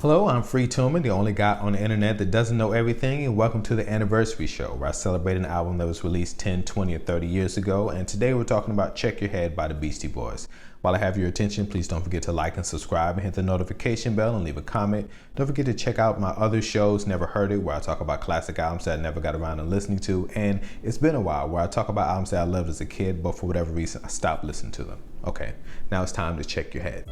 Hello, I'm Tillman, the only guy on the internet that doesn't know everything, and welcome to the anniversary show where I celebrate an album that was released 10, 20, or 30 years ago, and today we're talking about Check Your Head by the Beastie Boys. While I have your attention, please don't forget to like and subscribe and hit the notification bell and leave a comment. Don't forget to check out my other shows, Never Heard It, where I talk about classic albums that I never got around to listening to, and It's Been a While, where I talk about albums that I loved as a kid, but for whatever reason, I stopped listening to them. Okay, now it's time to check your head.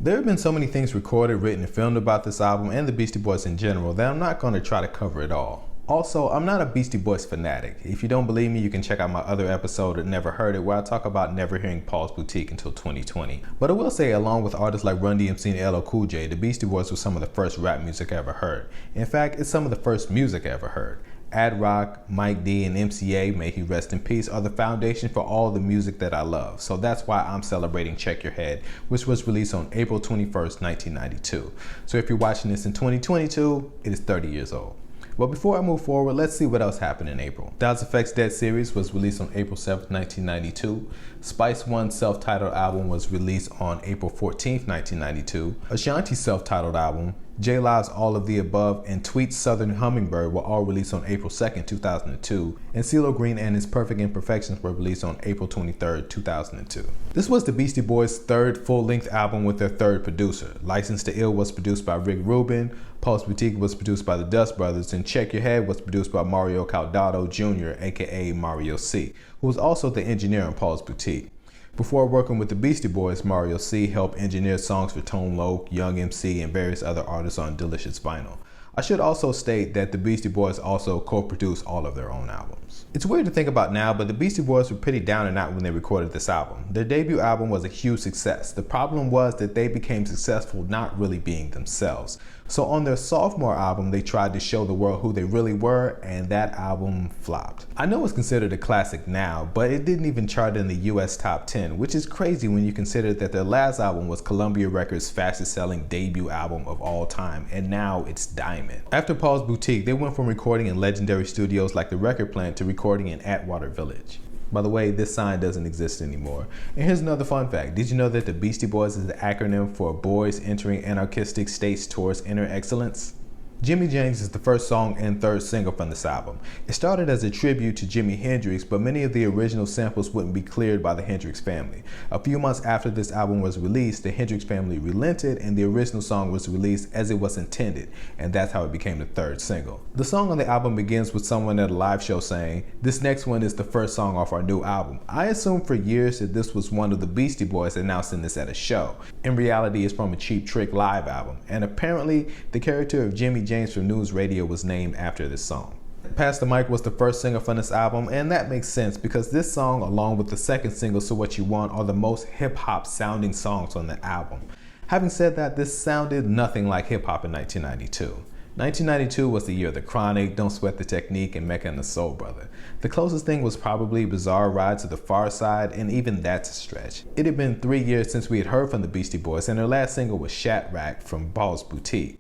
There have been so many things recorded, written, and filmed about this album and the Beastie Boys in general that I'm not going to try to cover it all. Also, I'm not a Beastie Boys fanatic. If you don't believe me, you can check out my other episode of Never Heard It, where I talk about never hearing Paul's Boutique until 2020. But I will say, along with artists like Run DMC and LL Cool J, the Beastie Boys was some of the first rap music I ever heard. In fact, it's some of the first music I ever heard. Ad Rock, Mike D, and MCA, may he rest in peace, are the foundation for all the music that I love. So that's why I'm celebrating Check Your Head, which was released on April 21st, 1992. So if you're watching this in 2022, it is 30 years old. But before I move forward, let's see what else happened in April. Das EFX Dead series was released on April 7th, 1992. Spice One's self-titled album was released on April 14th, 1992. Ashanti's self-titled album, J Live's All of the Above, and Tweet's Southern Hummingbird were all released on April 2nd, 2002, and CeeLo Green and His Perfect Imperfections were released on April 23rd, 2002. This was the Beastie Boys' third full-length album with their third producer. License to Ill was produced by Rick Rubin, Paul's Boutique was produced by the Dust Brothers, and Check Your Head was produced by Mario Caldado Jr., aka Mario C., who was also the engineer on Paul's Boutique. Before working with the Beastie Boys, Mario C. helped engineer songs for Tone Loc, Young MC, and various other artists on Delicious Vinyl. I should also state that the Beastie Boys also co-produced all of their own albums. It's weird to think about now, but the Beastie Boys were pretty down and out when they recorded this album. Their debut album was a huge success. The problem was that they became successful not really being themselves. So on their sophomore album, they tried to show the world who they really were, and that album flopped. I know it's considered a classic now, but it didn't even chart in the US top 10, which is crazy when you consider that their last album was Columbia Records' fastest selling debut album of all time, and now it's Diamond. After Paul's Boutique, they went from recording in legendary studios like the Record Plant to recording in Atwater Village. By the way, this sign doesn't exist anymore. And here's another fun fact. Did you know that the Beastie Boys is the acronym for Boys Entering Anarchistic States Towards Inner Excellence? Jimmy James is the first song and third single from this album. It started as a tribute to Jimi Hendrix, but many of the original samples wouldn't be cleared by the Hendrix family. A few months after this album was released, the Hendrix family relented and the original song was released as it was intended, and that's how it became the third single. The song on the album begins with someone at a live show saying, "This next one is the first song off our new album." I assumed for years that this was one of the Beastie Boys announcing this at a show. In reality, it's from a Cheap Trick live album, and apparently the character of Jimmy James from News Radio was named after this song. Pass the Mic was the first single from this album, and that makes sense because this song, along with the second single, So What You Want, are the most hip-hop sounding songs on the album. Having said that, this sounded nothing like hip-hop in 1992. 1992 was the year of The Chronic, Don't Sweat the Technique, and Mecca and the Soul Brother. The closest thing was probably Bizarre Ride to the Far Side, and even that's a stretch. It had been 3 years since we had heard from the Beastie Boys, and their last single was Shat Rack from Paul's Boutique.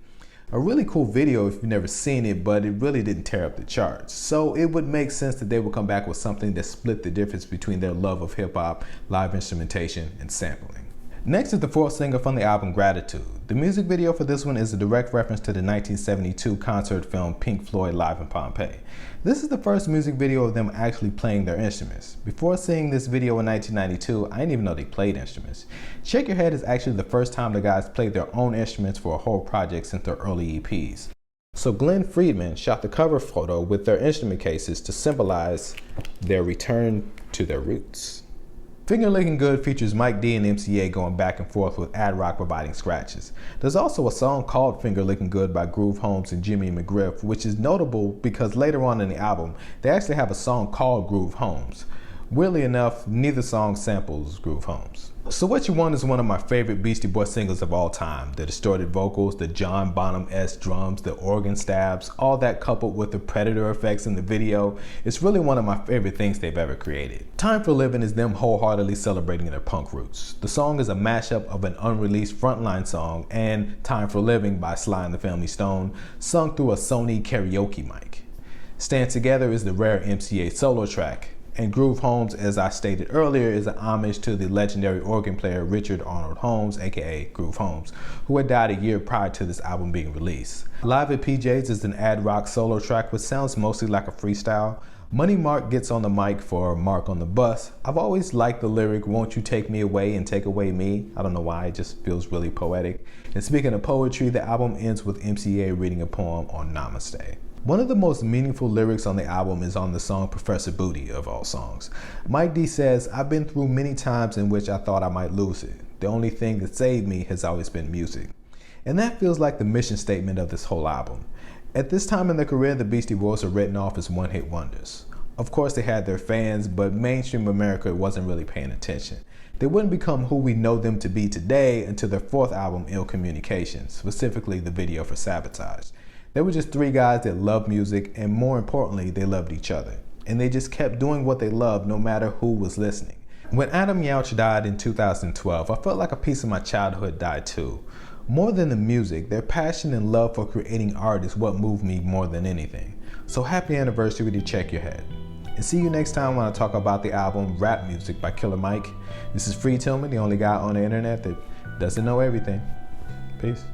A really cool video if you've never seen it, but it really didn't tear up the charts. So it would make sense that they would come back with something that split the difference between their love of hip-hop, live instrumentation, and sampling. Next is the fourth single from the album, Gratitude. The music video for this one is a direct reference to the 1972 concert film Pink Floyd Live in Pompeii. This is the first music video of them actually playing their instruments. Before seeing this video in 1992, I didn't even know they played instruments. Check Your Head is actually the first time the guys played their own instruments for a whole project since their early EPs. So Glenn Friedman shot the cover photo with their instrument cases to symbolize their return to their roots. Finger Licking Good features Mike D and MCA going back and forth with Ad Rock providing scratches. There's also a song called Finger Licking Good by Groove Holmes and Jimmy McGriff, which is notable because later on in the album, they actually have a song called Groove Holmes. Weirdly enough, neither song samples Groove Holmes. So What You Want is one of my favorite Beastie Boys singles of all time. The distorted vocals, the John Bonham-esque drums, the organ stabs, all that coupled with the Predator effects in the video, it's really one of my favorite things they've ever created. Time for Living is them wholeheartedly celebrating their punk roots. The song is a mashup of an unreleased Frontline song and Time for Living by Sly and the Family Stone, sung through a Sony karaoke mic. Stand Together is the rare MCA solo track. And Groove Holmes, as I stated earlier, is an homage to the legendary organ player Richard Arnold Holmes, aka Groove Holmes, who had died a year prior to this album being released. Live at PJ's is an ad rock solo track which sounds mostly like a freestyle. Money Mark gets on the mic for Mark on the Bus. I've always liked the lyric, "Won't you take me away and take away me?" I don't know why, it just feels really poetic. And speaking of poetry, the album ends with MCA reading a poem on Namaste. One of the most meaningful lyrics on the album is on the song Professor Booty, of all songs. Mike D says, "I've been through many times in which I thought I might lose it. The only thing that saved me has always been music." And that feels like the mission statement of this whole album. At this time in their career, the Beastie Boys were written off as one-hit wonders. Of course, they had their fans, but mainstream America wasn't really paying attention. They wouldn't become who we know them to be today until their fourth album, Ill Communications, specifically the video for Sabotage. They were just three guys that loved music, and more importantly, they loved each other. And they just kept doing what they loved no matter who was listening. When Adam Yauch died in 2012, I felt like a piece of my childhood died too. More than the music, their passion and love for creating art is what moved me more than anything. So happy anniversary to Check Your Head. And see you next time when I talk about the album Rap Music by Killer Mike. This is Free Tillman, the only guy on the internet that doesn't know everything. Peace.